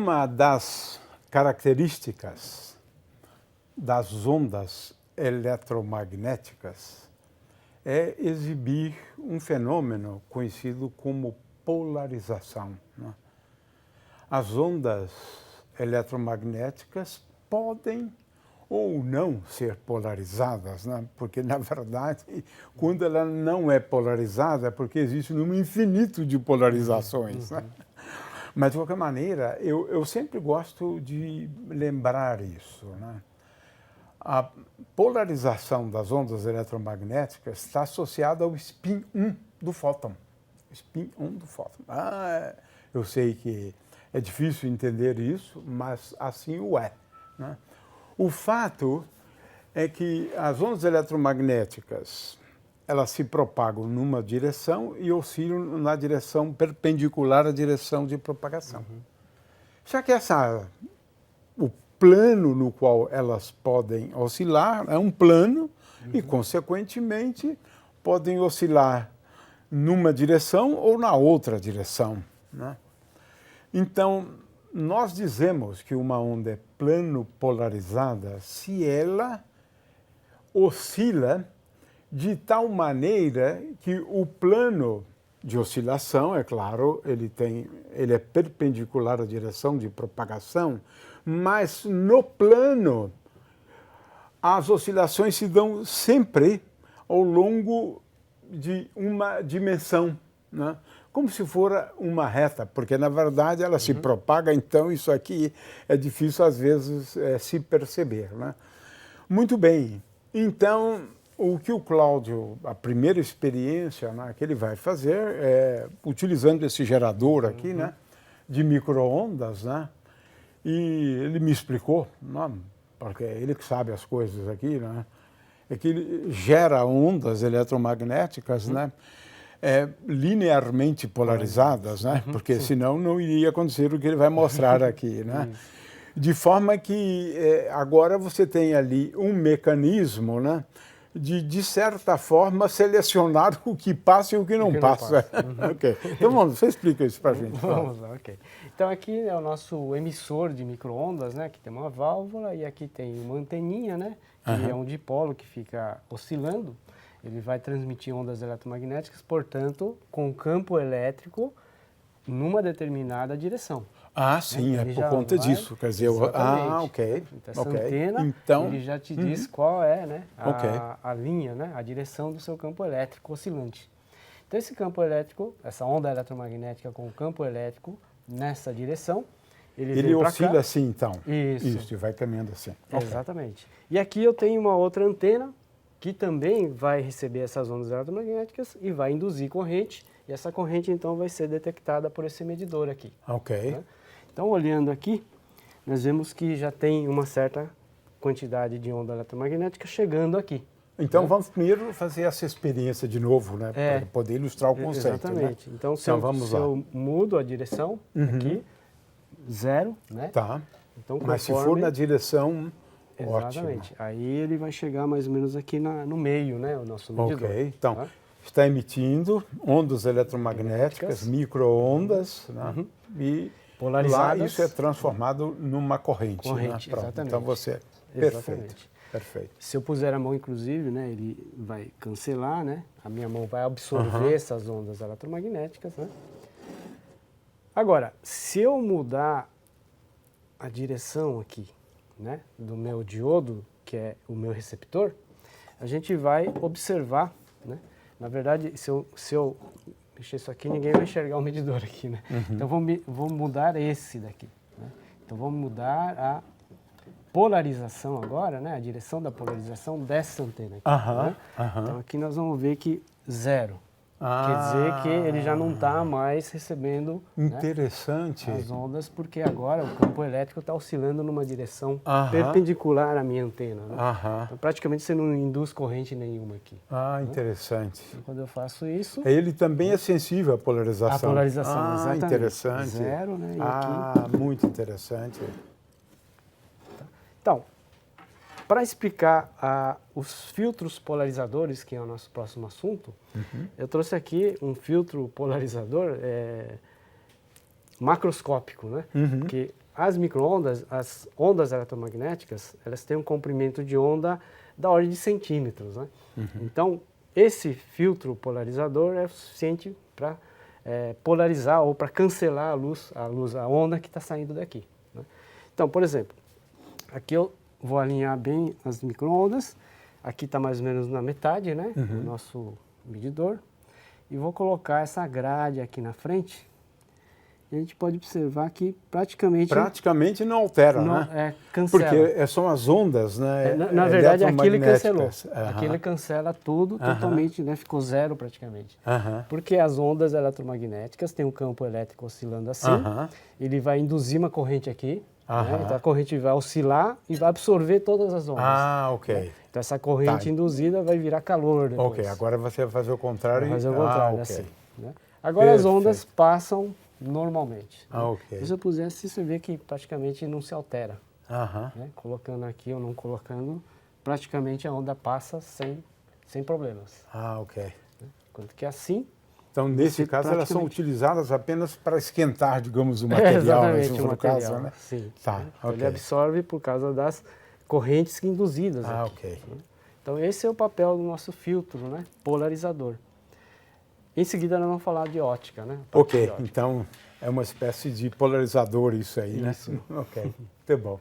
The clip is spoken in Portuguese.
Uma das características das ondas eletromagnéticas é exibir um fenômeno conhecido como polarização, né? As ondas eletromagnéticas podem ou não ser polarizadas, né? Porque, na verdade, quando ela não é polarizada, é porque existe um número infinito de polarizações, né? Mas, de qualquer maneira, eu sempre gosto de lembrar isso, né? A polarização das ondas eletromagnéticas está associada ao spin 1 do fóton. Spin 1 do fóton. Eu sei que é difícil entender isso, mas assim o é, né? O fato é que as ondas eletromagnéticas, elas se propagam numa direção e oscilam na direção perpendicular à direção de propagação. Já que o plano no qual elas podem oscilar é um plano e, consequentemente, podem oscilar numa direção ou na outra direção, né? Então, nós dizemos que uma onda é plano polarizada se ela oscila de tal maneira que o plano de oscilação, é claro, ele é perpendicular à direção de propagação, mas no plano as oscilações se dão sempre ao longo de uma dimensão, né? Como se for uma reta, porque na verdade ela se propaga, então isso aqui é difícil às vezes se perceber, né? Muito bem, então o que o Cláudio, a primeira experiência, né, que ele vai fazer é utilizando esse gerador aqui, né, de micro-ondas, né, e ele me explicou, né, porque é ele que sabe as coisas aqui, né, é que ele gera ondas eletromagnéticas, né, linearmente polarizadas, né, porque senão não iria acontecer o que ele vai mostrar aqui, né. De forma que agora você tem ali um mecanismo, né, de certa forma, selecionar o que passa e o que não passa. Okay. Então, você explica isso para a gente. Vamos lá, ok. Então, aqui é o nosso emissor de micro-ondas, né? Aqui tem uma válvula e aqui tem uma anteninha, né? Que é um dipolo que fica oscilando. Ele vai transmitir ondas eletromagnéticas, portanto, com campo elétrico numa determinada direção. Ah, sim, é por conta disso. Quer dizer, ok. Essa antena, então, ele já te diz qual é, né, a linha, né, a direção do seu campo elétrico oscilante. Então, esse campo elétrico, essa onda eletromagnética com o campo elétrico nessa direção, ele oscila cá. Assim, então. Isso, e vai caminhando assim. Exatamente. E aqui eu tenho uma outra antena que também vai receber essas ondas eletromagnéticas e vai induzir corrente. E essa corrente, então, vai ser detectada por esse medidor aqui. Ok. Né? Então, olhando aqui, nós vemos que já tem uma certa quantidade de onda eletromagnética chegando aqui. Então, vamos primeiro fazer essa experiência de novo, né? Para poder ilustrar o conceito. Exatamente. Né? Então, se eu mudo a direção aqui, 0, né? Tá. Então, mas se for na direção, exatamente. Ótimo. Aí ele vai chegar mais ou menos aqui no meio, né? O nosso medidor. Ok. Então, está emitindo ondas eletromagnéticas, micro-ondas, né? E polarizadas. Lá isso é transformado numa corrente. Né? Exatamente. Então você... Perfeito. Perfeito. Se eu puser a mão, inclusive, né, ele vai cancelar, né? A minha mão vai absorver essas ondas eletromagnéticas, né? Agora, se eu mudar a direção aqui, né, do meu diodo, que é o meu receptor, a gente vai observar, né? Na verdade, se eu mexer isso aqui, ninguém vai enxergar o medidor aqui, né? Então, vou mudar esse daqui, né? Então, vamos mudar a polarização agora, né? A direção da polarização dessa antena aqui, né? Então, aqui nós vamos ver que 0. Quer dizer que ele já não está mais recebendo, interessante, né, as ondas, porque agora o campo elétrico está oscilando numa direção perpendicular à minha antena. Né? Então, praticamente você não induz corrente nenhuma aqui. Ah, interessante. Então, quando eu faço isso... Ele também é sensível à polarização. A polarização, exatamente. Interessante. 0, né? E aqui... muito interessante. Então, para explicar os filtros polarizadores, que é o nosso próximo assunto, eu trouxe aqui um filtro polarizador macroscópico, né? Que as micro-ondas, as ondas eletromagnéticas, elas têm um comprimento de onda da ordem de centímetros, né? Então, esse filtro polarizador é suficiente para polarizar ou para cancelar a onda que está saindo daqui, né? Então, por exemplo, aqui eu vou alinhar bem as micro-ondas, aqui está mais ou menos na metade, né, o nosso medidor, e vou colocar essa grade aqui na frente, e a gente pode observar que praticamente não altera, né? Cancela. Porque são as ondas, né? Na verdade, aqui ele cancelou. Aqui ele cancela tudo totalmente, né? Ficou zero praticamente. Porque as ondas eletromagnéticas têm um campo elétrico oscilando assim, ele vai induzir uma corrente aqui, né? Então a corrente vai oscilar e vai absorver todas as ondas. Ok. Então essa corrente induzida vai virar calor depois. Ok, agora você vai fazer o contrário. Vai fazer o contrário, assim, né? Agora as ondas passam normalmente. Ok. Se eu pusesse, você vê que praticamente não se altera. Né? Colocando aqui ou não colocando, praticamente a onda passa sem problemas. Ok. Enquanto que assim... Então, nesse caso, elas são utilizadas apenas para esquentar, digamos, o material. Exatamente, o material, caso, né? Sim. Tá, então, ele absorve por causa das correntes induzidas aqui, ok. Né? Então, esse é o papel do nosso filtro, né? Polarizador. Em seguida, nós vamos falar de ótica, né? Ok, então é uma espécie de polarizador isso aí, né? Ok, muito bom.